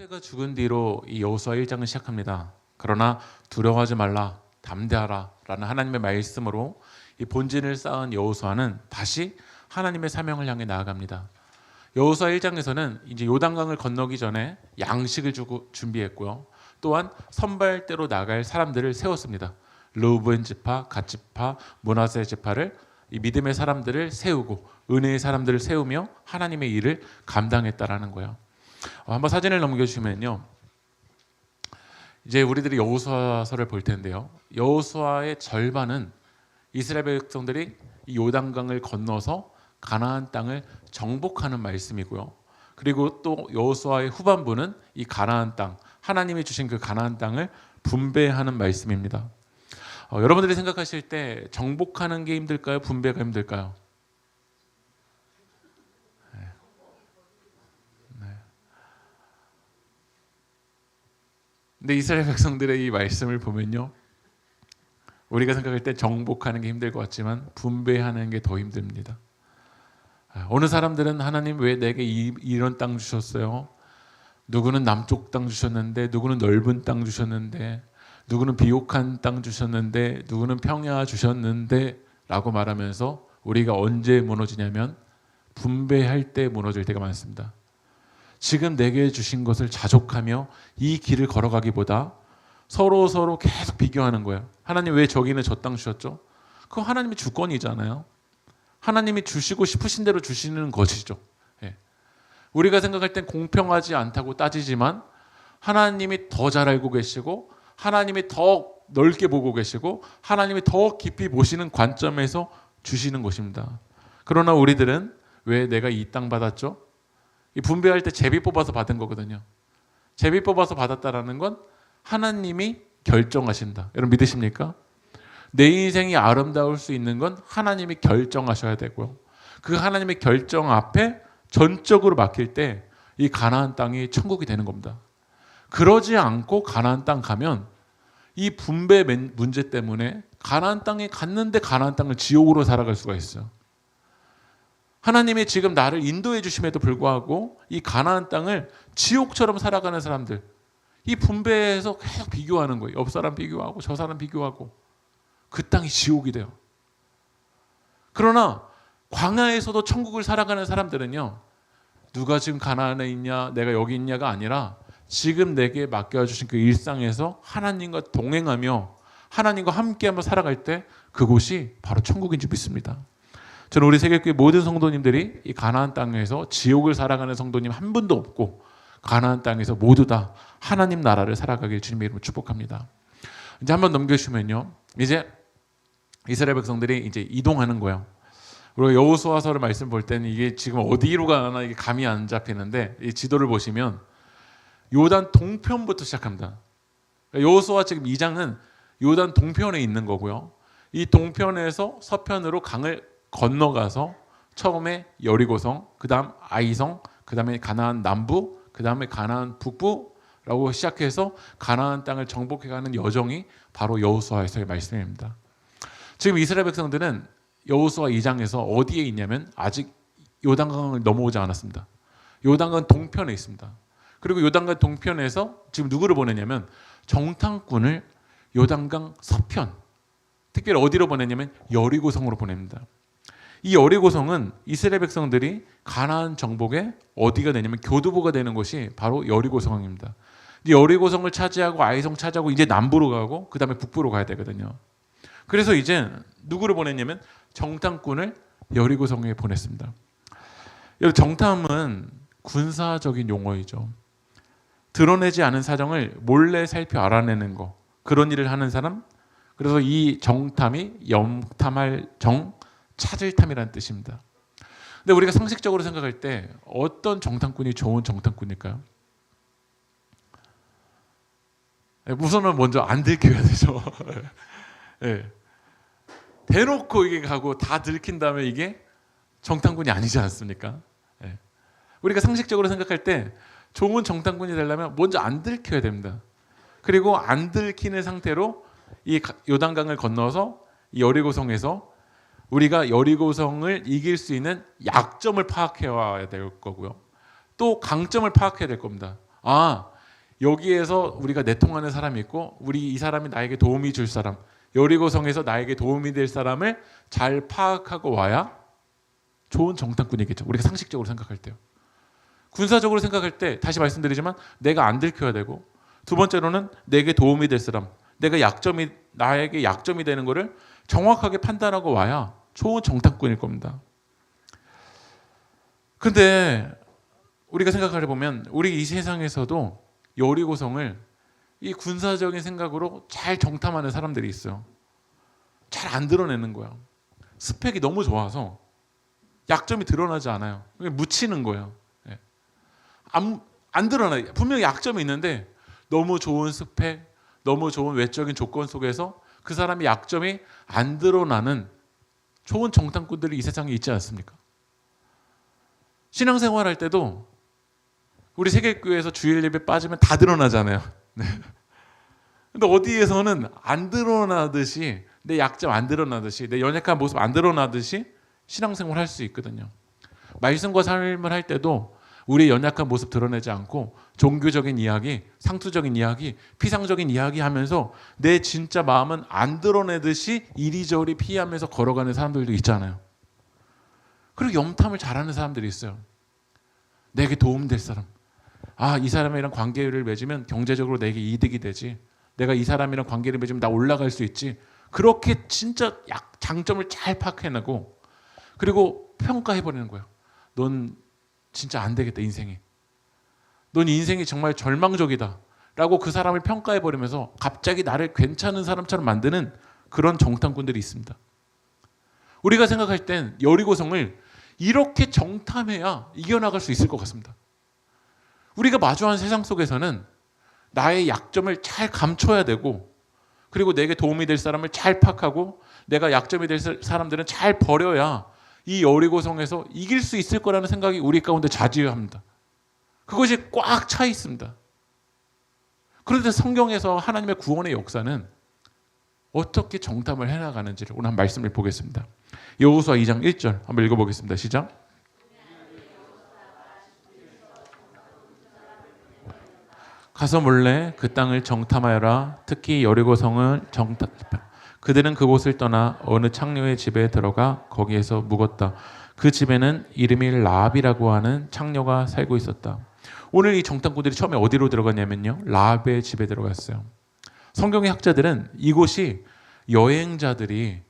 모세가 죽은 뒤로 이 여호수아 1장을 시작합니다. 그러나 두려워하지 말라, 담대하라 라는 하나님의 말씀으로 이 본진을 쌓은 여호수아는 다시 하나님의 사명을 향해 나아갑니다. 여호수아 1장에서는 이제 요단강을 건너기 전에 양식을 주고 준비했고요. 또한 선발대로 나갈 사람들을 세웠습니다. 르우벤 지파, 갓 지파, 므낫세 지파를 이 믿음의 사람들을 세우고 은혜의 사람들을 세우며 하나님의 일을 감당했다라는 거예요. 한번 사진을 넘겨주시면요. 이제 우리들이 여호수아서를 볼 텐데요. 여호수아의 절반은 이스라엘 백성들이 이 요단강을 건너서 가나안 땅을 정복하는 말씀이고요. 그리고 또 여호수아의 후반부는 이 가나안 땅, 하나님이 주신 그 가나안 땅을 분배하는 말씀입니다. 여러분들이 생각하실 때 정복하는 게 힘들까요? 분배가 힘들까요? 근데 이스라엘 백성들의 이 말씀을 보면요, 우리가 생각할 때 정복하는 게 힘들 것 같지만 분배하는 게 더 힘듭니다. 어느 사람들은 하나님 왜 내게 이런 땅 주셨어요? 누구는 남쪽 땅 주셨는데, 누구는 넓은 땅 주셨는데, 누구는 비옥한 땅 주셨는데, 누구는 평야 주셨는데 라고 말하면서 우리가 언제 무너지냐면 분배할 때 무너질 때가 많습니다. 지금 내게 주신 것을 자족하며 이 길을 걸어가기보다 서로 계속 비교하는 거예요. 하나님 왜 저기는 저 땅 주셨죠? 그거 하나님의 주권이잖아요. 하나님이 주시고 싶으신 대로 주시는 것이죠. 우리가 생각할 땐 공평하지 않다고 따지지만 하나님이 더 잘 알고 계시고 하나님이 더 넓게 보고 계시고 하나님이 더 깊이 보시는 관점에서 주시는 것입니다. 그러나 우리들은 왜 내가 이 땅 받았죠? 이 분배할 때 제비 뽑아서 받은 거거든요. 제비 뽑아서 받았다라는 건 하나님이 결정하신다. 여러분 믿으십니까? 내 인생이 아름다울 수 있는 건 하나님이 결정하셔야 되고요. 그 하나님의 결정 앞에 전적으로 맡길 때 이 가나안 땅이 천국이 되는 겁니다. 그러지 않고 가나안 땅 가면 이 분배 문제 때문에 가나안 땅에 갔는데 가나안 땅을 지옥으로 살아갈 수가 있어요. 하나님이 지금 나를 인도해 주심에도 불구하고 이 가나안 땅을 지옥처럼 살아가는 사람들, 이 분배해서 계속 비교하는 거예요. 옆 사람 비교하고 저 사람 비교하고 그 땅이 지옥이 돼요. 그러나 광야에서도 천국을 살아가는 사람들은요, 누가 지금 가나안에 있냐, 내가 여기 있냐가 아니라 지금 내게 맡겨주신 그 일상에서 하나님과 동행하며 하나님과 함께 한번 살아갈 때 그곳이 바로 천국인 줄 믿습니다. 저는 우리 세계교회 모든 성도님들이 이 가나안 땅에서 지옥을 살아가는 성도님 한 분도 없고 가나안 땅에서 모두 다 하나님 나라를 살아가길 주님의 이름으로 축복합니다. 이제 한번 넘겨주시면요, 이제 이스라엘 백성들이 이제 이동하는 거예요. 그리고 여호수아서를 말씀 볼 때는 이게 지금 어디로 가나 이게 감이 안 잡히는데 이 지도를 보시면 요단 동편부터 시작합니다. 여호수아 지금 2장은 요단 동편에 있는 거고요. 이 동편에서 서편으로 강을 건너가서 처음에 여리고성, 그 다음 아이성, 그 다음에 가나안 남부, 그 다음에 가나안 북부라고 시작해서 가나안 땅을 정복해가는 여정이 바로 여호수아에서의 말씀입니다. 지금 이스라엘 백성들은 여호수아 2장에서 어디에 있냐면 아직 요단강을 넘어오지 않았습니다. 요단강 동편에 있습니다. 그리고 요단강 동편에서 지금 누구를 보내냐면 정탐꾼을 요단강 서편, 특별히 어디로 보내냐면 여리고성으로 보냅니다. 이 여리고성은 이스라엘 백성들이 가나안 정복에 어디가 되냐면 교두보가 되는 곳이 바로 여리고성입니다. 여리고성을 차지하고 아이성 차지하고 이제 남부로 가고 그 다음에 북부로 가야 되거든요. 그래서 이제 누구를 보냈냐면 정탐꾼을 여리고성에 보냈습니다. 정탐은 군사적인 용어이죠. 드러내지 않은 사정을 몰래 살펴 알아내는 거, 그런 일을 하는 사람. 그래서 이 정탐이 염탐할 정, 찾을 탐이라는 뜻입니다. 근데 우리가 상식적으로 생각할 때 어떤 정탐꾼이 좋은 정탐꾼일까요? 우선은 먼저 안 들켜야 되죠. 네. 대놓고 이게 가고 다 들킨 다음에 이게 정탐꾼이 아니지 않습니까? 네. 우리가 상식적으로 생각할 때 좋은 정탐꾼이 되려면 먼저 안 들켜야 됩니다. 그리고 안 들키는 상태로 이 요단강을 건너서 이 여리고성에서 우리가 여리고성을 이길 수 있는 약점을 파악해 와야 될 거고요. 또 강점을 파악해야 될 겁니다. 아, 여기에서 우리가 내통하는 사람이 있고 이 사람이 나에게 도움이 줄 사람, 여리고성에서 나에게 도움이 될 사람을 잘 파악하고 와야 좋은 정탐꾼이겠죠. 우리가 상식적으로 생각할 때요. 군사적으로 생각할 때 다시 말씀드리지만 내가 안 들켜야 되고, 두 번째로는 내게 도움이 될 사람, 나에게 약점이 되는 것을 정확하게 판단하고 와야 좋은 정탐꾼일 겁니다. 근데 우리가 생각해 보면 우리 이 세상에서도 여리고성을 이 군사적인 생각으로 잘 정탐하는 사람들이 있어요. 잘 안 드러내는 거야. 스펙이 너무 좋아서 약점이 드러나지 않아요. 묻히는 거예요. 안 드러나요. 분명히 약점이 있는데 너무 좋은 스펙, 너무 좋은 외적인 조건 속에서 그 사람의 약점이 안 드러나는 좋은 정탐꾼들이 이 세상에 있지 않습니까? 신앙생활 할 때도 우리 세계교회에서 주일 예배 빠지면 다 드러나잖아요. 네. 근데 어디에서는 안 드러나듯이, 내 약점 안 드러나듯이, 내 연약한 모습 안 드러나듯이 신앙생활 할 수 있거든요. 말씀과 삶을 할 때도 우리의 연약한 모습 드러내지 않고 종교적인 이야기, 상투적인 이야기, 피상적인 이야기 하면서 내 진짜 마음은 안 드러내듯이 이리저리 피하면서 걸어가는 사람들도 있잖아요. 그리고 염탐을 잘하는 사람들이 있어요. 내게 도움될 사람. 이 사람이랑 관계를 맺으면 경제적으로 내게 이득이 되지. 내가 이 사람이랑 관계를 맺으면 나 올라갈 수 있지. 그렇게 진짜 장점을 잘 파악해내고, 그리고 평가해버리는 거예요. 넌 진짜 안 되겠다, 인생이. 넌 인생이 정말 절망적이다 라고 그 사람을 평가해버리면서 갑자기 나를 괜찮은 사람처럼 만드는 그런 정탐꾼들이 있습니다. 우리가 생각할 땐 여리고성을 이렇게 정탐해야 이겨나갈 수 있을 것 같습니다. 우리가 마주한 세상 속에서는 나의 약점을 잘 감춰야 되고, 그리고 내게 도움이 될 사람을 잘 파악하고, 내가 약점이 될 사람들은 잘 버려야 이 여리고성에서 이길 수 있을 거라는 생각이 우리 가운데 자지우합니다. 그것이 꽉 차 있습니다. 그런데 성경에서 하나님의 구원의 역사는 어떻게 정탐을 해나가는지를 오늘 한 말씀을 보겠습니다. 여호수아 2장 1절 한번 읽어보겠습니다. 시작. 가서 몰래 그 땅을 정탐하여라. 특히 여리고성을 그들은 그곳을 떠나 어느 창녀의 집에 들어가 거기에서 묵었다. 그 집에는 이름이 라합이라고 하는 창녀가 살고 있었다. 오늘 이 정탐꾼들이 처음에 어디로 들어갔냐면요, 라합의 집에 들어갔어요. 성경의 학자들은 이곳이 여행자들이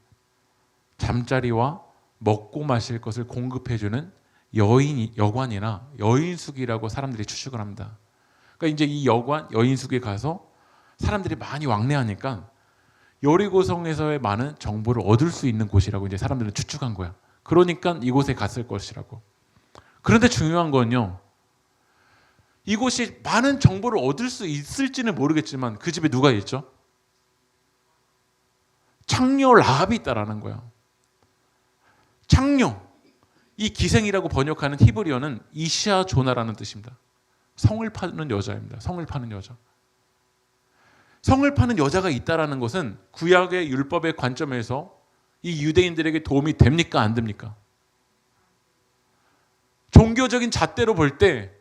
잠자리와 먹고 마실 것을 공급해주는 여관이나 여인숙이라고 사람들이 추측을 합니다. 그러니까 이제 이 여인숙에 가서 사람들이 많이 왕래하니까 여리고성에서의 많은 정보를 얻을 수 있는 곳이라고 이제 사람들은 추측한 거야. 그러니까 이곳에 갔을 것이라고. 그런데 중요한 건요, 이곳이 많은 정보를 얻을 수 있을지는 모르겠지만 그 집에 누가 있죠? 창녀 라합이 있다라는 거야. 창녀, 이 기생이라고 번역하는 히브리어는 이시아 조나라는 뜻입니다. 성을 파는 여자입니다. 성을 파는 여자. 성을 파는 여자가 있다라는 것은 구약의 율법의 관점에서 이 유대인들에게 도움이 됩니까? 안 됩니까? 종교적인 잣대로 볼 때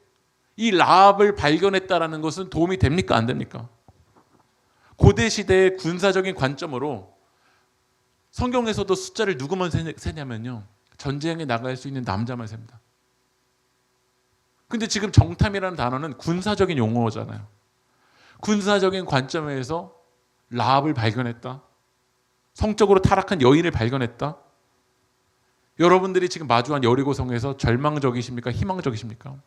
이 라합을 발견했다라는 것은 도움이 됩니까? 안 됩니까? 고대 시대의 군사적인 관점으로 성경에서도 숫자를 누구만 세냐면요, 전쟁에 나갈 수 있는 남자만 셉니다. 근데 지금 정탐이라는 단어는 군사적인 용어잖아요. 군사적인 관점에서 라합을 발견했다. 성적으로 타락한 여인을 발견했다. 여러분들이 지금 마주한 여리고성에서 절망적이십니까? 희망적이십니까?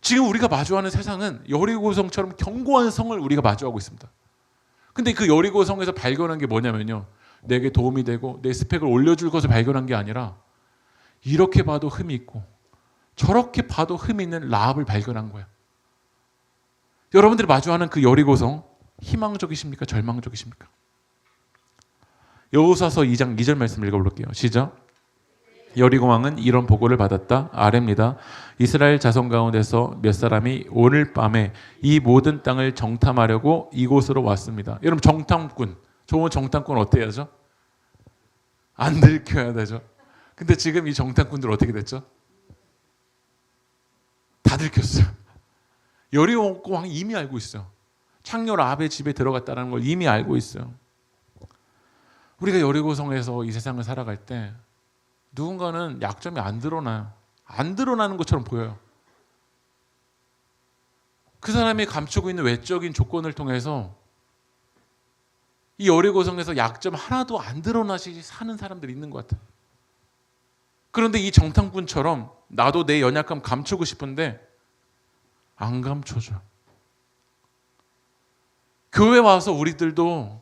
지금 우리가 마주하는 세상은 여리고성처럼 견고한 성을 우리가 마주하고 있습니다. 근데 그 여리고성에서 발견한 게 뭐냐면요, 내게 도움이 되고 내 스펙을 올려줄 것을 발견한 게 아니라 이렇게 봐도 흠이 있고 저렇게 봐도 흠이 있는 라합을 발견한 거예요. 여러분들이 마주하는 그 여리고성, 희망적이십니까? 절망적이십니까? 여호수아서 2장 2절 말씀 읽어볼게요. 시작. 여리고 왕은 이런 보고를 받았다. 아래입니다. 이스라엘 자손 가운데서 몇 사람이 오늘 밤에 이 모든 땅을 정탐하려고 이곳으로 왔습니다. 여러분, 정탐꾼, 좋은 정탐꾼 어떻게 해야죠? 안 들켜야 되죠. 근데 지금 이 정탐꾼들 어떻게 됐죠? 다 들켰어요. 여리고 왕이 이미 알고 있어요. 창녀 라합의 집에 들어갔다는 걸 이미 알고 있어요. 우리가 여리고성에서 이 세상을 살아갈 때 누군가는 약점이 안 드러나요. 안 드러나는 것처럼 보여요. 그 사람이 감추고 있는 외적인 조건을 통해서 이 여리고성에서 약점 하나도 안 드러나시 사는 사람들이 있는 것 같아요. 그런데 이 정탐꾼처럼 나도 내 연약함 감추고 싶은데 안 감춰져. 교회 와서 우리들도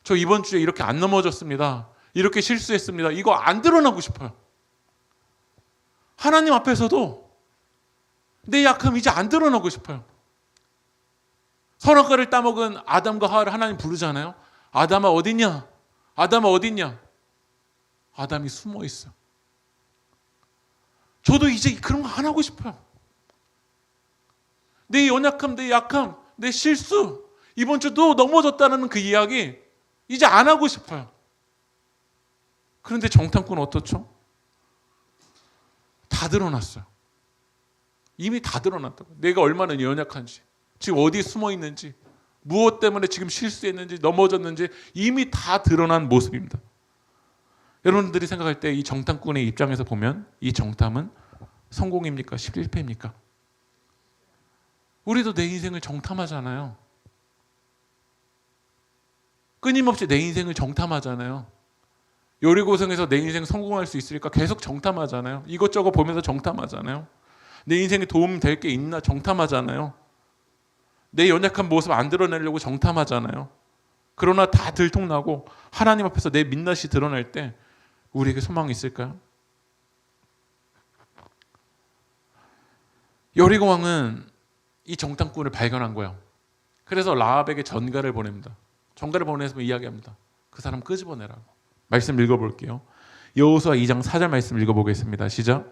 저 이번 주에 이렇게 안 넘어졌습니다. 이렇게 실수했습니다. 이거 안 드러나고 싶어요. 하나님 앞에서도 내 약함 이제 안 드러나고 싶어요. 선악과를 따먹은 아담과 하와를 하나님 부르잖아요. 아담아 어딨냐? 아담아 어딨냐? 아담이 숨어 있어. 저도 이제 그런 거 안 하고 싶어요. 내 연약함, 내 약함, 내 실수, 이번 주도 넘어졌다는 그 이야기 이제 안 하고 싶어요. 그런데 정탐꾼은 어떻죠? 다 드러났어요. 이미 다 드러났다고. 내가 얼마나 연약한지, 지금 어디에 숨어 있는지, 무엇 때문에 지금 실수했는지, 넘어졌는지 이미 다 드러난 모습입니다. 여러분들이 생각할 때 이 정탐꾼의 입장에서 보면 이 정탐은 성공입니까? 실패입니까? 우리도 내 인생을 정탐하잖아요. 끊임없이 내 인생을 정탐하잖아요. 여리고성에서 내 인생 성공할 수 있을까? 계속 정탐하잖아요. 이것저것 보면서 정탐하잖아요. 내 인생에 도움 될 게 있나 정탐하잖아요. 내 연약한 모습 안 드러내려고 정탐하잖아요. 그러나 다 들통나고 하나님 앞에서 내 민낯이 드러날 때 우리에게 소망이 있을까요? 여리고 왕은 이 정탐꾼을 발견한 거예요. 그래서 라합에게 전가를 보냅니다. 전가를 보내서 이야기합니다. 그 사람 끄집어내라고. 말씀 읽어볼게요. 여호수아 2장 4절 말씀 읽어보겠습니다. 시작.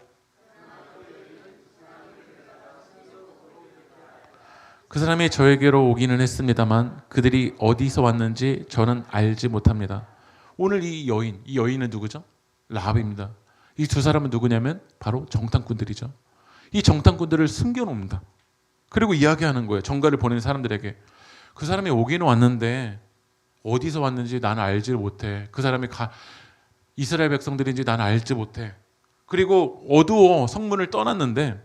그 사람이 저에게로 오기는 했습니다만 그들이 어디서 왔는지 저는 알지 못합니다. 오늘 이 여인은 누구죠? 라합입니다. 이 두 사람은 누구냐면 바로 정탐꾼들이죠. 이 정탐꾼들을 숨겨놓습니다. 그리고 이야기하는 거예요. 전가를 보낸 사람들에게. 그 사람이 오기는 왔는데 어디서 왔는지 나는 알지 못해. 그 사람이 이스라엘 백성들인지 나는 알지 못해. 그리고 어두워 성문을 떠났는데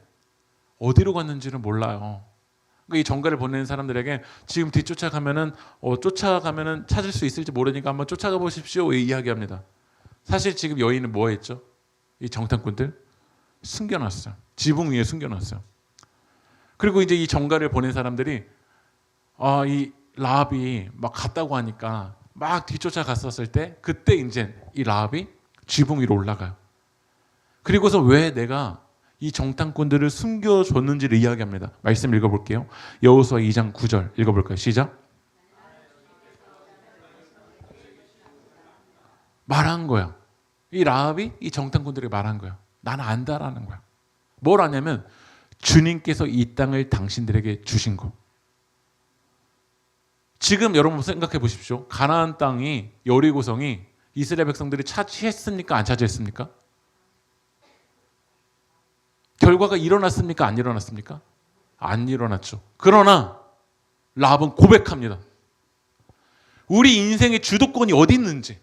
어디로 갔는지는 몰라요. 이 전가를 보내는 사람들에게 지금 뒤쫓아가면은 찾을 수 있을지 모르니까 한번 쫓아가 보십시오. 이야기합니다. 사실 지금 여인은 뭐 했죠? 이 정탐꾼들 숨겨놨어요. 지붕 위에 숨겨놨어요. 그리고 이제 이 전가를 보낸 사람들이 이 라합이 막 갔다고 하니까 막 뒤쫓아 갔었을 때 그때 이제 이 라합이 지붕 위로 올라가요. 그리고서 왜 내가 이 정탐꾼들을 숨겨줬는지를 이야기합니다. 말씀 읽어볼게요. 여호수아 2장 9절 읽어볼까요? 시작. 말한 거야. 이 라합이 이 정탐꾼들에게 말한 거야. 나는 안다라는 거야. 뭘 하냐면 주님께서 이 땅을 당신들에게 주신 거. 지금 여러분 생각해 보십시오. 가나안 땅이 여리고성이 이스라엘 백성들이 차지했습니까? 안 차지했습니까? 결과가 일어났습니까? 안 일어났습니까? 안 일어났죠. 그러나 라합은 고백합니다. 우리 인생의 주도권이 어디 있는지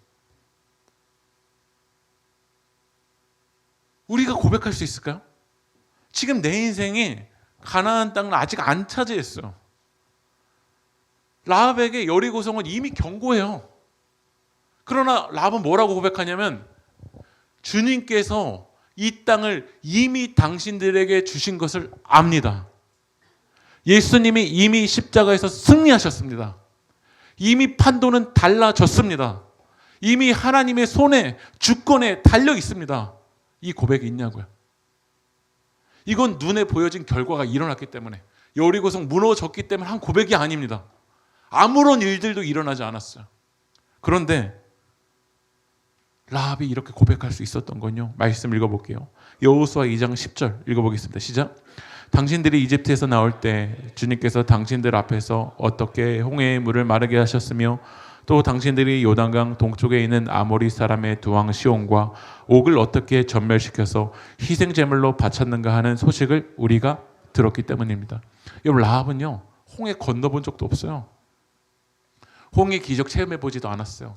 우리가 고백할 수 있을까요? 지금 내 인생이 가나안 땅을 아직 안 차지했어요. 라합에게 여리고성은 이미 경고해요. 그러나 라합은 뭐라고 고백하냐면 주님께서 이 땅을 이미 당신들에게 주신 것을 압니다. 예수님이 이미 십자가에서 승리하셨습니다. 이미 판도는 달라졌습니다. 이미 하나님의 손에 주권에 달려 있습니다. 이 고백이 있냐고요. 이건 눈에 보여진 결과가 일어났기 때문에 여리고성 무너졌기 때문에 한 고백이 아닙니다. 아무런 일들도 일어나지 않았어요. 그런데 라합이 이렇게 고백할 수 있었던 건요. 말씀 읽어볼게요. 여호수아 2장 10절 읽어보겠습니다. 시작. 당신들이 이집트에서 나올 때 주님께서 당신들 앞에서 어떻게 홍해의 물을 마르게 하셨으며 또 당신들이 요단강 동쪽에 있는 아모리 사람의 두 왕 시온과 옥을 어떻게 전멸시켜서 희생 제물로 바쳤는가 하는 소식을 우리가 들었기 때문입니다. 여러분 라합은요 홍해 건너본 적도 없어요. 홍해 기적 체험해 보지도 않았어요.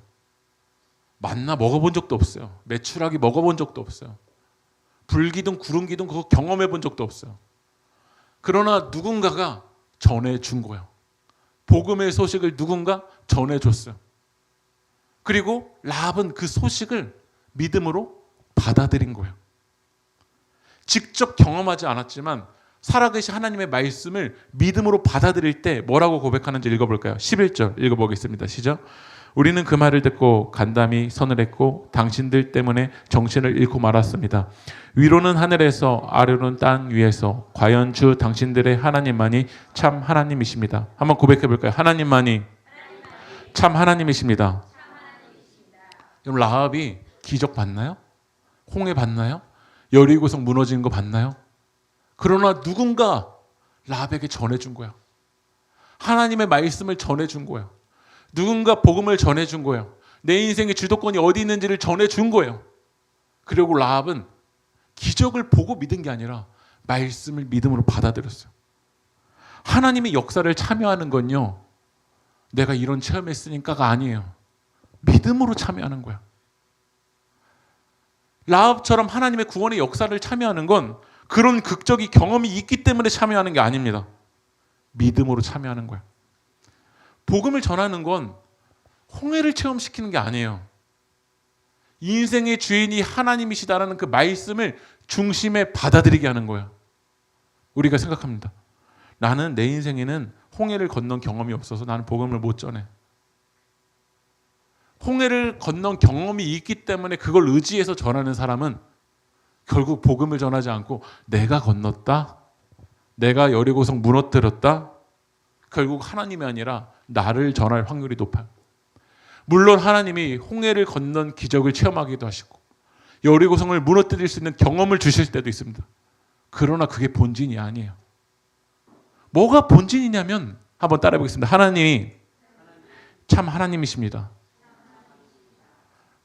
만나 먹어본 적도 없어요. 메추라기 먹어본 적도 없어요. 불기둥 구름기둥 그거 경험해 본 적도 없어요. 그러나 누군가가 전해준 거예요. 복음의 소식을 누군가 전해줬어요. 그리고 라합은 그 소식을 믿음으로 받아들인 거예요. 직접 경험하지 않았지만 살아계신 하나님의 말씀을 믿음으로 받아들일 때 뭐라고 고백하는지 읽어볼까요? 11절 읽어보겠습니다. 시작. 우리는 그 말을 듣고 간담이 서늘했고 당신들 때문에 정신을 잃고 말았습니다. 위로는 하늘에서 아래로는 땅 위에서 과연 주 당신들의 하나님만이 참 하나님이십니다. 한번 고백해볼까요? 하나님만이 참 하나님이십니다. 그럼 라합이 기적 봤나요? 홍해 봤나요? 여리고성 무너지는 거 봤나요? 그러나 누군가 라합에게 전해준 거예요. 하나님의 말씀을 전해준 거예요. 누군가 복음을 전해준 거예요. 내 인생의 주도권이 어디 있는지를 전해준 거예요. 그리고 라합은 기적을 보고 믿은 게 아니라 말씀을 믿음으로 받아들였어요. 하나님의 역사를 참여하는 건요, 내가 이런 체험했으니까가 아니에요. 믿음으로 참여하는 거야. 라합처럼 하나님의 구원의 역사를 참여하는 건 그런 극적인 경험이 있기 때문에 참여하는 게 아닙니다. 믿음으로 참여하는 거야. 복음을 전하는 건 홍해를 체험시키는 게 아니에요. 인생의 주인이 하나님이시다라는 그 말씀을 중심에 받아들이게 하는 거예요. 우리가 생각합니다. 나는 내 인생에는 홍해를 건넌 경험이 없어서 나는 복음을 못 전해. 홍해를 건넌 경험이 있기 때문에 그걸 의지해서 전하는 사람은 결국 복음을 전하지 않고 내가 건넜다, 내가 여리고성 무너뜨렸다, 결국 하나님이 아니라 나를 전할 확률이 높아요. 물론 하나님이 홍해를 건넌 기적을 체험하기도 하시고 여리고성을 무너뜨릴 수 있는 경험을 주실 때도 있습니다. 그러나 그게 본진이 아니에요. 뭐가 본진이냐면 한번 따라해 보겠습니다. 하나님이 참 하나님이십니다.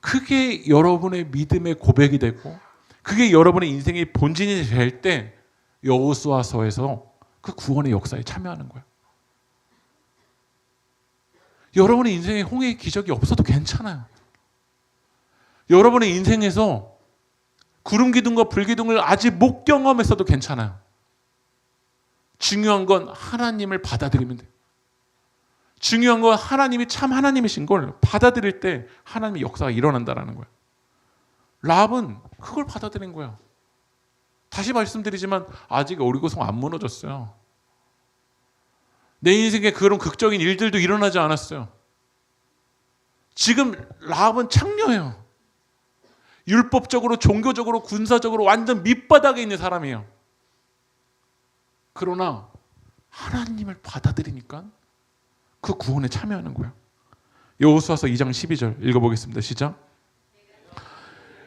그게 여러분의 믿음의 고백이 되고 그게 여러분의 인생의 본진이 될 때 여호수아서에서 그 구원의 역사에 참여하는 거예요. 여러분의 인생에 홍해의 기적이 없어도 괜찮아요. 여러분의 인생에서 구름기둥과 불기둥을 아직 못 경험했어도 괜찮아요. 중요한 건 하나님을 받아들이면 돼요. 중요한 건 하나님이 참 하나님이신 걸 받아들일 때 하나님의 역사가 일어난다는 거예요. 라합은 그걸 받아들인 거예요. 다시 말씀드리지만 아직 여리고성 안 무너졌어요. 내 인생에 그런 극적인 일들도 일어나지 않았어요. 지금 라합은 창녀예요. 율법적으로, 종교적으로, 군사적으로 완전 밑바닥에 있는 사람이에요. 그러나 하나님을 받아들이니까 그 구원에 참여하는 거예요. 여호수아서 2장 12절 읽어보겠습니다. 시작.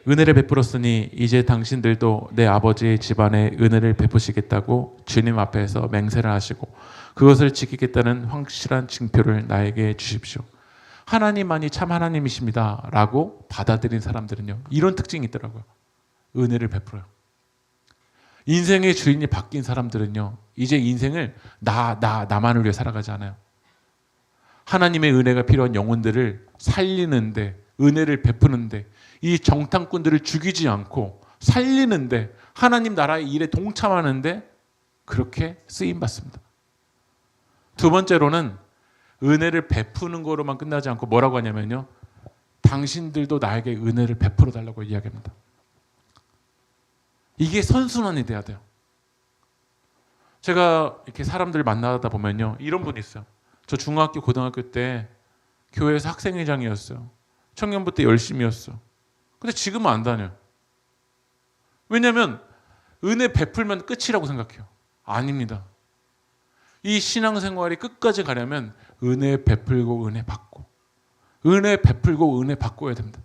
은혜를 베풀었으니 이제 당신들도 내 아버지의 집안에 은혜를 베푸시겠다고 주님 앞에서 맹세를 하시고 그것을 지키겠다는 확실한 징표를 나에게 주십시오. 하나님만이 참 하나님이십니다 라고 받아들인 사람들은요, 이런 특징이 있더라고요. 은혜를 베풀어요. 인생의 주인이 바뀐 사람들은요, 이제 인생을 나만을 위해 살아가지 않아요. 하나님의 은혜가 필요한 영혼들을 살리는데, 은혜를 베푸는데, 이 정탐꾼들을 죽이지 않고 살리는데, 하나님 나라의 일에 동참하는데 그렇게 쓰임받습니다. 두 번째로는 은혜를 베푸는 거로만 끝나지 않고 뭐라고 하냐면요, 당신들도 나에게 은혜를 베풀어 달라고 이야기합니다. 이게 선순환이 돼야 돼요. 제가 이렇게 사람들 만나다 보면요, 이런 분이 있어요. 저 중학교, 고등학교 때 교회에서 학생회장이었어요. 청년부 때 열심히였어. 근데 지금은 안 다녀요. 왜냐하면 은혜 베풀면 끝이라고 생각해요. 아닙니다. 이 신앙생활이 끝까지 가려면 은혜 베풀고 은혜 받고, 은혜 베풀고 은혜 받고 해야 됩니다.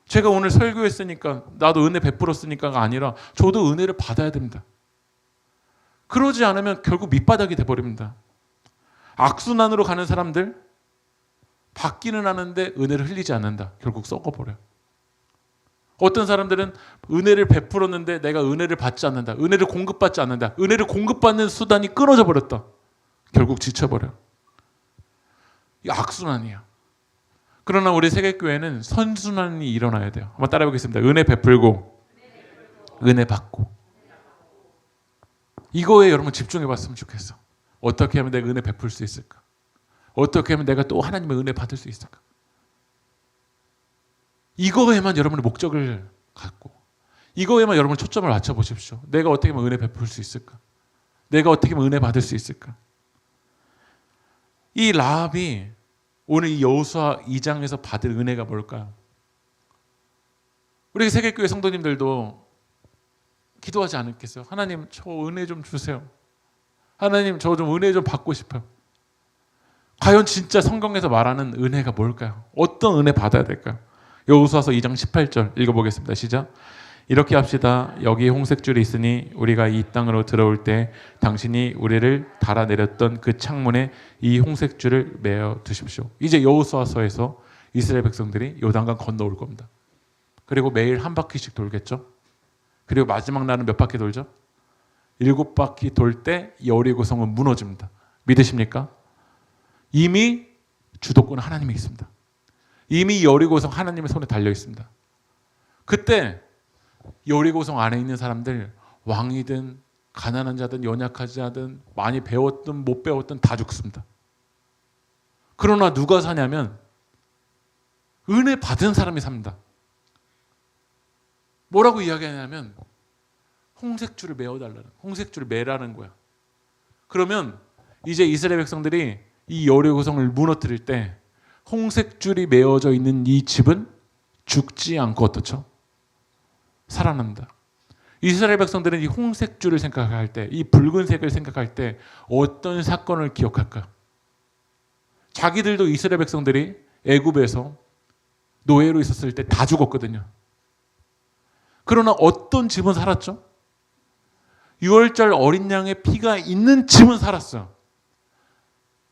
제가 오늘 설교했으니까 나도 은혜 베풀었으니까가 아니라 저도 은혜를 받아야 됩니다. 그러지 않으면 결국 밑바닥이 돼버립니다. 악순환으로 가는 사람들, 받기는 하는데 은혜를 흘리지 않는다. 결국 썩어버려요. 어떤 사람들은 은혜를 베풀었는데 내가 은혜를 받지 않는다. 은혜를 공급받지 않는다. 은혜를 공급받는 수단이 끊어져 버렸다. 결국 지쳐버려. 이 악순환이야. 그러나 우리 세계교회는 선순환이 일어나야 돼요. 한번 따라해보겠습니다. 은혜 베풀고 은혜 받고. 이거에 여러분 집중해봤으면 좋겠어. 어떻게 하면 내가 은혜 베풀 수 있을까? 어떻게 하면 내가 또 하나님의 은혜 받을 수 있을까? 이거에만 여러분의 목적을 갖고, 이거에만 여러분 초점을 맞춰보십시오. 내가 어떻게 하면 은혜 베풀 수 있을까? 내가 어떻게 하면 은혜 받을 수 있을까? 이 라합이 오늘 이 여호수아 2장에서 받을 은혜가 뭘까요? 우리 세계교회 성도님들도 기도하지 않겠어요? 하나님, 저 은혜 좀 주세요. 하나님, 저 좀 은혜 좀 받고 싶어요. 과연 진짜 성경에서 말하는 은혜가 뭘까요? 어떤 은혜 받아야 될까요? 여호수아서 2장 18절 읽어보겠습니다. 시작. 이렇게 합시다. 여기 홍색줄이 있으니 우리가 이 땅으로 들어올 때 당신이 우리를 달아내렸던 그 창문에 이 홍색줄을 매어 두십시오. 이제 여호수아서에서 이스라엘 백성들이 요단강 건너올 겁니다. 그리고 매일 한 바퀴씩 돌겠죠. 그리고 마지막 날은 몇 바퀴 돌죠? 7바퀴 돌 때 여리고성은 무너집니다. 믿으십니까? 이미 주도권은 하나님이 있습니다. 이미 여리고성 하나님의 손에 달려 있습니다. 그때 여리고성 안에 있는 사람들, 왕이든 가난한 자든 연약한 자든 많이 배웠든 못 배웠든 다 죽습니다. 그러나 누가 사냐면 은혜 받은 사람이 삽니다. 뭐라고 이야기하냐면 홍색줄을 메어달라는, 홍색줄을 매라는 거야. 그러면 이제 이스라엘 백성들이 이 여리고성을 무너뜨릴 때 홍색줄이 메어져 있는 이 집은 죽지 않고 어떻죠? 살아납니다. 이스라엘 백성들은 이 홍색줄을 생각할 때, 이 붉은색을 생각할 때 어떤 사건을 기억할까요? 자기들도 이스라엘 백성들이 애굽에서 노예로 있었을 때 다 죽었거든요. 그러나 어떤 집은 살았죠? 6월절 어린 양의 피가 있는 집은 살았어요.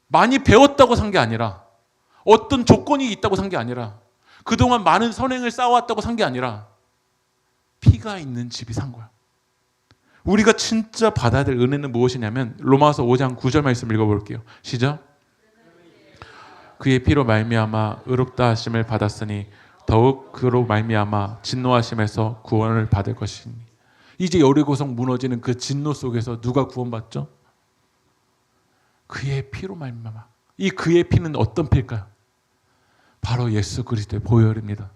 많이 배웠다고 산 게 아니라, 어떤 조건이 있다고 산 게 아니라, 그동안 많은 선행을 쌓아왔다고 산 게 아니라 피가 있는 집이 산 거야. 우리가 진짜 받아야 될 은혜는 무엇이냐면 로마서 5장 9절 말씀 읽어볼게요. 시작. 그의 피로 말미암아 의롭다 하심을 받았으니 더욱 그로 말미암아 진노하심에서 구원을 받을 것이니. 이제 여리고성 무너지는 그 진노 속에서 누가 구원받죠? 그의 피로 말미암아. 이 그의 피는 어떤 피일까요? 바로 예수 그리스도의 보혈입니다.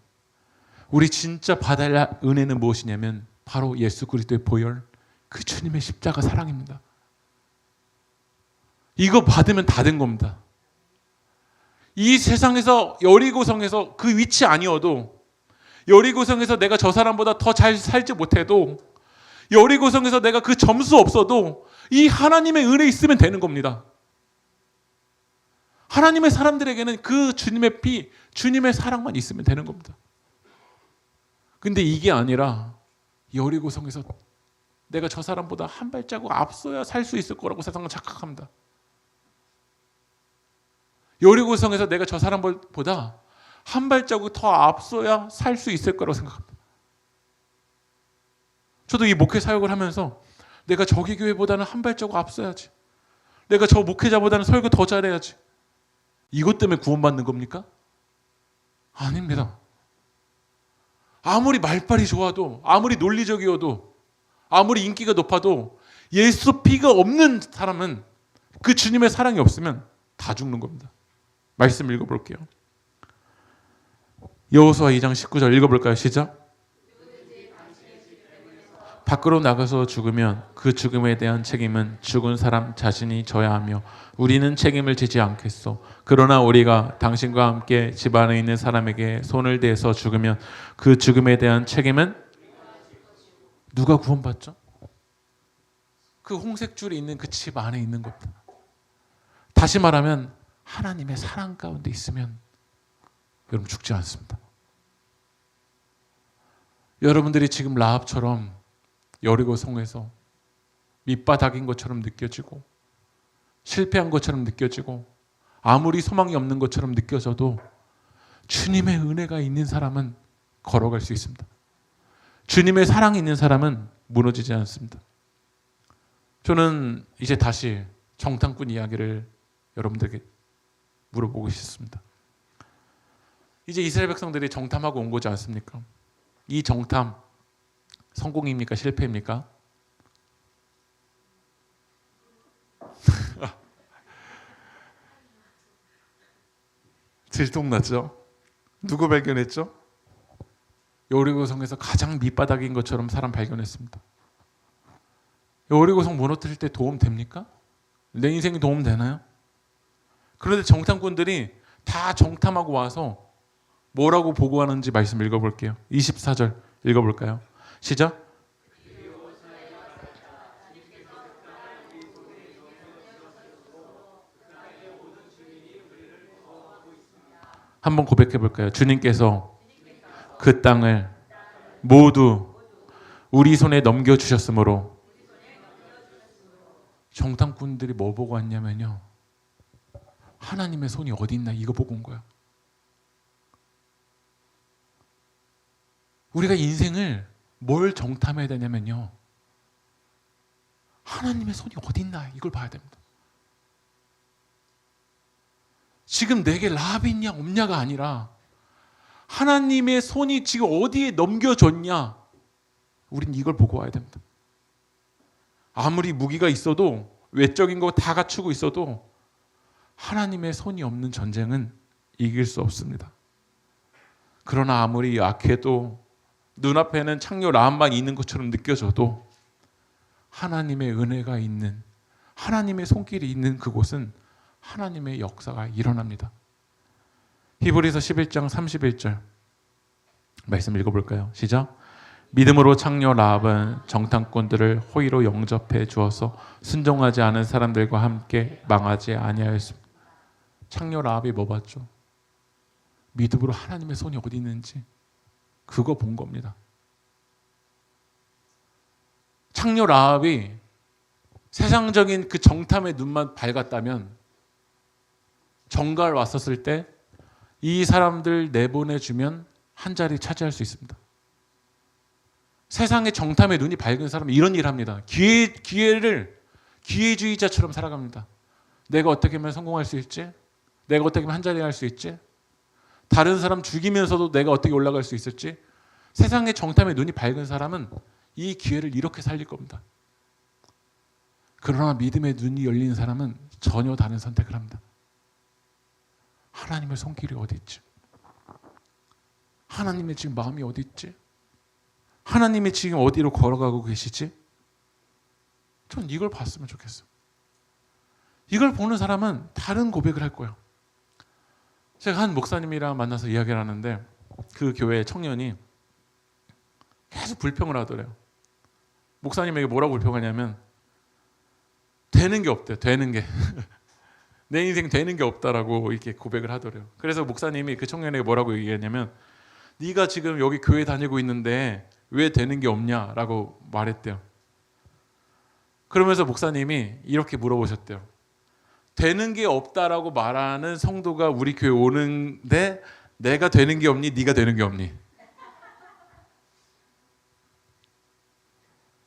우리 진짜 받아야 할 은혜는 무엇이냐면 바로 예수 그리스도의 보혈, 그 주님의 십자가 사랑입니다. 이거 받으면 다 된 겁니다. 이 세상에서 여리고성에서 그 위치 아니어도, 여리고성에서 내가 저 사람보다 더 잘 살지 못해도, 여리고성에서 내가 그 점수 없어도 이 하나님의 은혜 있으면 되는 겁니다. 하나님의 사람들에게는 그 주님의 피, 주님의 사랑만 있으면 되는 겁니다. 근데 이게 아니라 여리고성에서 내가 저 사람보다 한 발자국 앞서야 살 수 있을 거라고 세상은 착각합니다. 여리고성에서 내가 저 사람보다 한 발자국 더 앞서야 살 수 있을 거라고 생각합니다. 저도 이 목회 사역을 하면서 내가 저기 교회보다는 한 발자국 앞서야지, 내가 저 목회자보다는 설교 더 잘해야지, 이것 때문에 구원받는 겁니까? 아닙니다. 아무리 말빨이 좋아도, 아무리 논리적이어도, 아무리 인기가 높아도 예수 피가 없는 사람은, 그 주님의 사랑이 없으면 다 죽는 겁니다. 말씀 읽어볼게요. 여호수아 2장 19절 읽어볼까요? 시작. 밖으로 나가서 죽으면 그 죽음에 대한 책임은 죽은 사람 자신이 져야 하며 우리는 책임을 지지 않겠소. 그러나 우리가 당신과 함께 집 안에 있는 사람에게 손을 대서 죽으면 그 죽음에 대한 책임은 누가 구원받죠? 그 홍색줄이 있는 그 집 안에 있는 겁니다. 다시 말하면 하나님의 사랑 가운데 있으면 여러분 죽지 않습니다. 여러분들이 지금 라합처럼 여리고성에서 밑바닥인 것처럼 느껴지고 실패한 것처럼 느껴지고 아무리 소망이 없는 것처럼 느껴져도 주님의 은혜가 있는 사람은 걸어갈 수 있습니다. 주님의 사랑이 있는 사람은 무너지지 않습니다. 저는 이제 다시 정탐꾼 이야기를 여러분들에게 물어보고 싶습니다. 이제 이스라엘 백성들이 정탐하고 온 거지 않습니까? 이 정탐 성공입니까? 실패입니까? 들통났죠? 누구 발견했죠? 여리고성에서 가장 밑바닥인 것처럼 사람 발견했습니다. 여리고성 무너뜨릴 때 도움 됩니까? 내 인생에 도움 되나요? 그런데 정탐꾼들이 다 정탐하고 와서 뭐라고 보고하는지 말씀 읽어볼게요. 24절 읽어볼까요? 시작. 한번 고백해볼까요? 주님께서 그 땅을 모두 우리 손에 넘겨주셨으므로. 정탐꾼들이 뭐 보고 왔냐면요, 하나님의 손이 어디 있나 이거 보고 온 거야. 우리가 인생을 뭘 정탐해야 되냐면요, 하나님의 손이 어디 있나 이걸 봐야 됩니다. 지금 내게 라합이 있냐 없냐가 아니라 하나님의 손이 지금 어디에 넘겨졌냐, 우린 이걸 보고 와야 됩니다. 아무리 무기가 있어도, 외적인 거 다 갖추고 있어도 하나님의 손이 없는 전쟁은 이길 수 없습니다. 그러나 아무리 약해도, 눈앞에는 창녀 라합만 있는 것처럼 느껴져도 하나님의 은혜가 있는, 하나님의 손길이 있는 그곳은 하나님의 역사가 일어납니다. 히브리서 11장 31절 말씀 읽어볼까요? 시작. 믿음으로 창녀 라합은 정탐꾼들을 호의로 영접해 주어서 순종하지 않은 사람들과 함께 망하지 아니하였습니다. 창녀 라합이 뭐 봤죠? 믿음으로 하나님의 손이 어디 있는지 그거 본 겁니다. 창녀 라합이 세상적인 그 정탐의 눈만 밝았다면 정갈 왔었을 때 이 사람들 내보내주면 한 자리 차지할 수 있습니다. 세상의 정탐의 눈이 밝은 사람은 이런 일을 합니다. 기회주의자처럼 살아갑니다. 내가 어떻게 하면 성공할 수 있지? 내가 어떻게 하면 한 자리 할 수 있지? 다른 사람 죽이면서도 내가 어떻게 올라갈 수 있을지? 세상의 정탐의 눈이 밝은 사람은 이 기회를 이렇게 살릴 겁니다. 그러나 믿음의 눈이 열린 사람은 전혀 다른 선택을 합니다. 하나님의 손길이 어디 있지? 하나님의 지금 마음이 어디 있지? 하나님이 지금 어디로 걸어가고 계시지? 전 이걸 봤으면 좋겠어요. 이걸 보는 사람은 다른 고백을 할 거예요. 제가 한 목사님이랑 만나서 이야기를 하는데 그 교회 청년이 계속 불평을 하더래요. 목사님에게 뭐라고 불평하냐면 되는 게 없대요. 되는 게. 내 인생 되는 게 없다라고 이렇게 고백을 하더래요. 그래서 목사님이 그 청년에게 뭐라고 얘기했냐면 네가 지금 여기 교회 다니고 있는데 왜 되는 게 없냐라고 말했대요. 그러면서 목사님이 이렇게 물어보셨대요. 되는 게 없다라고 말하는 성도가 우리 교회 오는데 내가 되는 게 없니? 네가 되는 게 없니?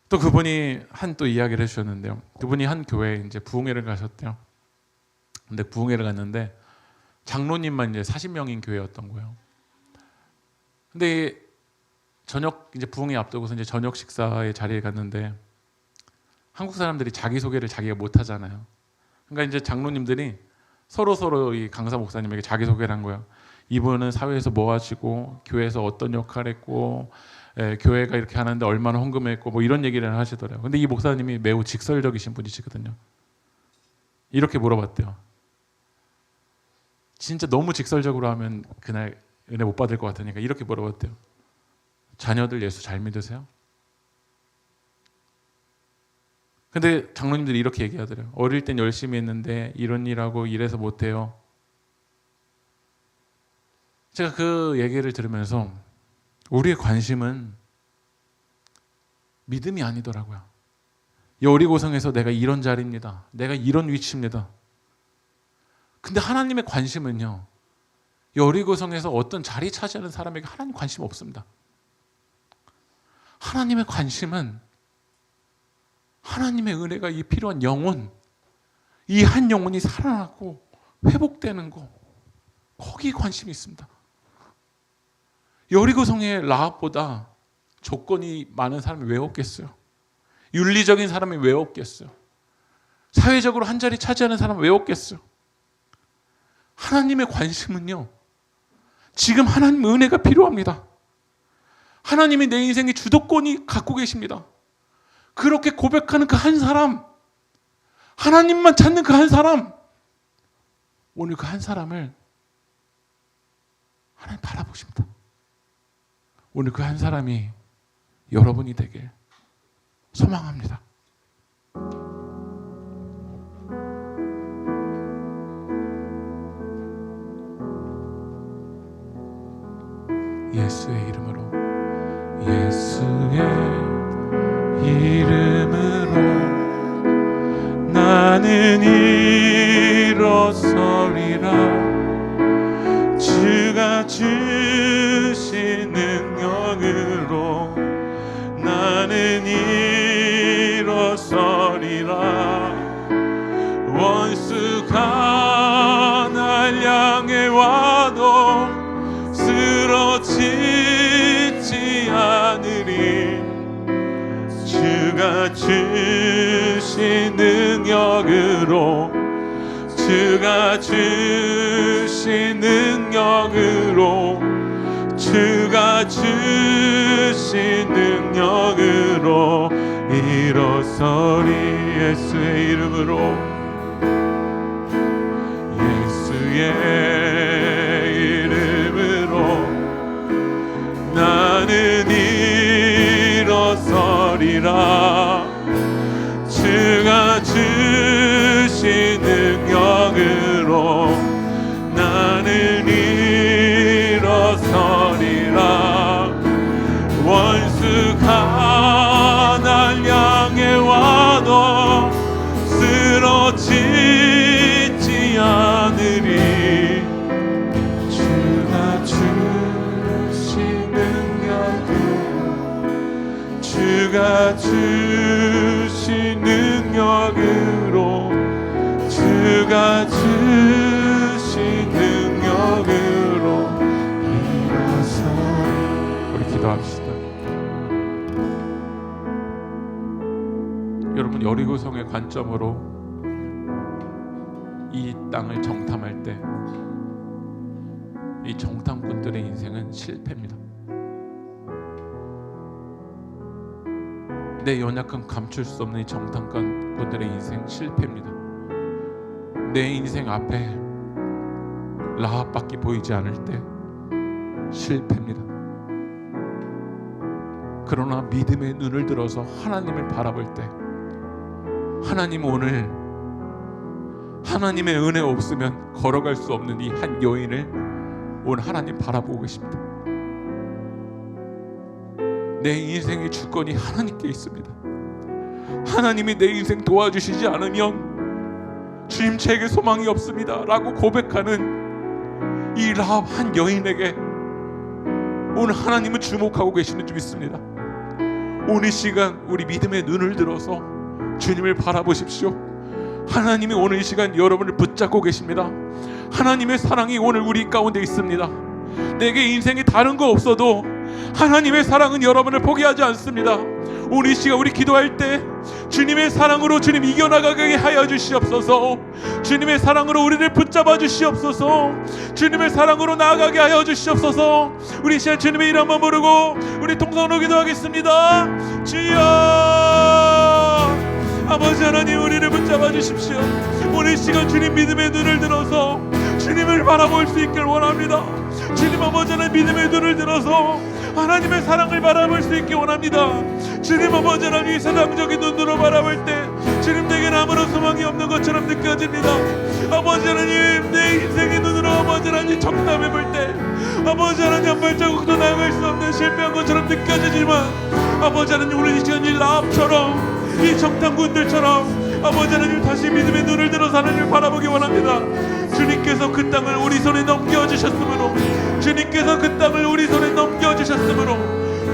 또 그분이 또 이야기를 해주셨는데요. 그분이 한 교회에 이제 부흥회를 가셨대요. 근데 부흥회를 갔는데 장로님만 이제 40명인 교회였던 거예요. 근데 저녁 이제 부흥회 앞두고서 이제 저녁 식사의 자리에 갔는데 한국 사람들이 자기 소개를 자기가 못 하잖아요. 그러니까 이제 장로님들이 서로 이 강사 목사님에게 자기 소개를 한 거예요. 이분은 사회에서 뭐 하시고 교회에서 어떤 역할을 했고 교회가 이렇게 하는데 얼마나 헌금했고 뭐 이런 얘기를 하시더래요. 근데 이 목사님이 매우 직설적이신 분이시거든요. 이렇게 물어봤대요. 진짜 너무 직설적으로 하면 그날 은혜 못 받을 것 같으니까 이렇게 물어봤대요. 자녀들 예수 잘 믿으세요? 근데 장로님들이 이렇게 얘기하더래요. 어릴 땐 열심히 했는데 이런 일하고 이래서 못해요. 제가 그 얘기를 들으면서 우리의 관심은 믿음이 아니더라고요. 여리고성에서 내가 이런 자리입니다. 내가 이런 위치입니다. 근데 하나님의 관심은요, 여리고성에서 어떤 자리 차지하는 사람에게 하나님 관심 없습니다. 하나님의 관심은 하나님의 은혜가 이 필요한 영혼, 이 한 영혼이 살아나고 회복되는 거, 거기에 관심이 있습니다. 여리고성의 라합보다 조건이 많은 사람이 왜 없겠어요? 윤리적인 사람이 왜 없겠어요? 사회적으로 한 자리 차지하는 사람은 왜 없겠어요? 하나님의 관심은요, 지금 하나님 은혜가 필요합니다. 하나님이 내 인생의 주도권이 갖고 계십니다. 그렇게 고백하는 그 한 사람, 하나님만 찾는 그 한 사람, 오늘 그 한 사람을 하나님 바라보십니다. 오늘 그 한 사람이 여러분이 되길 소망합니다. 예수의 이름으로, 예수의 이름으로 나는 일어서리라. 주가 주신 능력으로 나는 일어서리라. 원수가 날 향해 와도 쓰러지지 않으리. 주가 주신 능력으로, 주가 주신 능력으로, 주가 주신 능력으로 일어서리. 예수의 이름으로, 예수의 나는 일어서리라. 주가 주신 능력으로 나는 일어서리라. 원수가 날 향해 와도 쓰러지지 않으리. 주가 주신 주가 주신 능력으로, 주가 주신 능력으로 일어서. 우리 기도합시다. 여러분, 여리고성의 관점으로 이 땅을 정탐할 때 이 정탐꾼들의 인생은 실패입니다. 내 연약함 감출 수 없는 이 정탐꾼들의 인생 실패입니다. 내 인생 앞에 라합밖에 보이지 않을 때 실패입니다. 그러나 믿음의 눈을 들어서 하나님을 바라볼 때, 하나님 오늘 하나님의 은혜 없으면 걸어갈 수 없는 이 한 여인을 오늘 하나님 바라보고 계십니다. 내 인생의 주권이 하나님께 있습니다. 하나님이 내 인생 도와주시지 않으면 주님 제게 소망이 없습니다 라고 고백하는 이 라합 한 여인에게 오늘 하나님은 주목하고 계시는 줄 믿습니다. 오늘 시간 우리 믿음의 눈을 들어서 주님을 바라보십시오. 하나님이 오늘 이 시간 여러분을 붙잡고 계십니다. 하나님의 사랑이 오늘 우리 가운데 있습니다. 내게 인생에 다른 거 없어도 하나님의 사랑은 여러분을 포기하지 않습니다. 오늘 이 시간 우리 기도할 때 주님의 사랑으로 주님 이겨나가게 하여 주시옵소서. 주님의 사랑으로 우리를 붙잡아 주시옵소서. 주님의 사랑으로 나아가게 하여 주시옵소서. 우리 이 시간 주님의 이름 한번 부르고 우리 통성으로 기도하겠습니다. 주여, 아버지 하나님, 우리를 붙잡아 주십시오. 오늘 이 시간 주님 믿음의 눈을 들어서 주님을 바라볼 수 있길 원합니다. 주님 아버지 하나님, 믿음의 눈을 들어서 하나님의 사랑을 바라볼 수 있길 원합니다. 주님 아버지 하나님, 이 세상적인 눈으로 바라볼 때 주님 내게는 아무런 소망이 없는 것처럼 느껴집니다. 아버지 하나님, 내 인생의 눈으로 아버지 하나님 정탐해 볼 때 아버지 하나님 한 발자국도 나아갈 수 없는 실패한 것처럼 느껴지지만 아버지 하나님, 오늘 이 시간 이 라합처럼 이 정탐꾼들처럼 아버지 하나님 다시 믿음의 눈을 들어서 하나님을 바라보기 원합니다. 주님께서 그 땅을 우리 손에 넘겨주셨으므로, 주님께서 그 땅을 우리 손에 넘겨주셨으므로,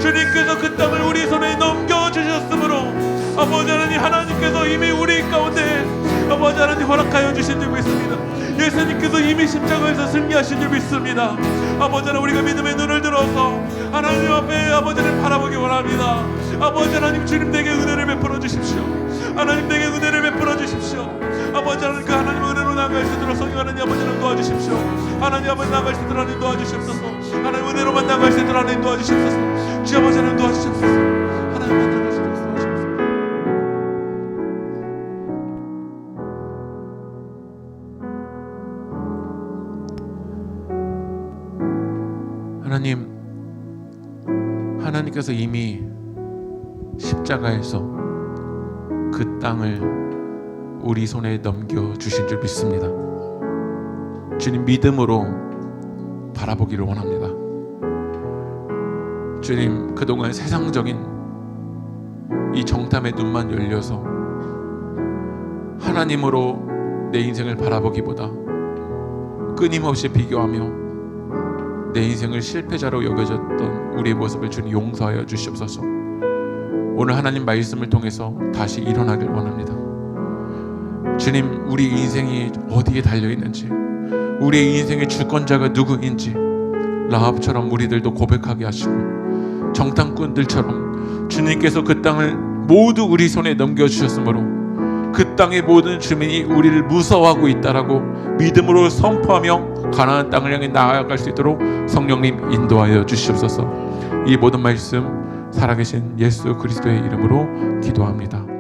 주님께서 그 땅을 우리 손에 넘겨주셨으므로 아버지 하나님, 하나님께서 이미 우리 가운데 아버지 하나님 허락하여 주신 줄 믿습니다. 예수님께서 이미 십자가에서 승리하신 줄 믿습니다. 아버지 하나님, 우리가 믿음의 눈을 들어서 하나님 앞에 아버지를 바라보기 원합니다. 아버지 하나님, 주님 내게 은혜를 베풀어 주십시오. 하나님 내게 은혜를 베풀어 주십시오. 아버지 하나님, 그 하나님 은혜로 나아갈 수 있도록 성령 하나님 아버지 하나님 도와주십시오. 하나님 아버지 나아갈 수 있도록 하나님 도와주시옵소서. 하나님 은혜로만 나아갈 수 있도록 하나님 도와주시옵소서. 주 아버지 하나님 도와주시옵소서. 하나님만 나아갈 수 있도록 도와주시옵소서. 하나님, 하나님께서 이미 십자가에서 그 땅을 우리 손에 넘겨주신 줄 믿습니다. 주님, 믿음으로 바라보기를 원합니다. 주님, 그동안 세상적인 이 정탐의 눈만 열려서 하나님으로 내 인생을 바라보기보다 끊임없이 비교하며 내 인생을 실패자로 여겨졌던 우리의 모습을 주님 용서하여 주시옵소서. 오늘 하나님 말씀을 통해서 다시 일어나길 원합니다. 주님, 우리 인생이 어디에 달려있는지, 우리의 인생의 주권자가 누구인지 라합처럼 우리들도 고백하게 하시고, 정탐꾼들처럼 주님께서 그 땅을 모두 우리 손에 넘겨주셨으므로 그 땅의 모든 주민이 우리를 무서워하고 있다라고 믿음으로 선포하며 가나안 땅을 향해 나아갈 수 있도록 성령님 인도하여 주시옵소서. 이 모든 말씀 살아계신 예수 그리스도의 이름으로 기도합니다.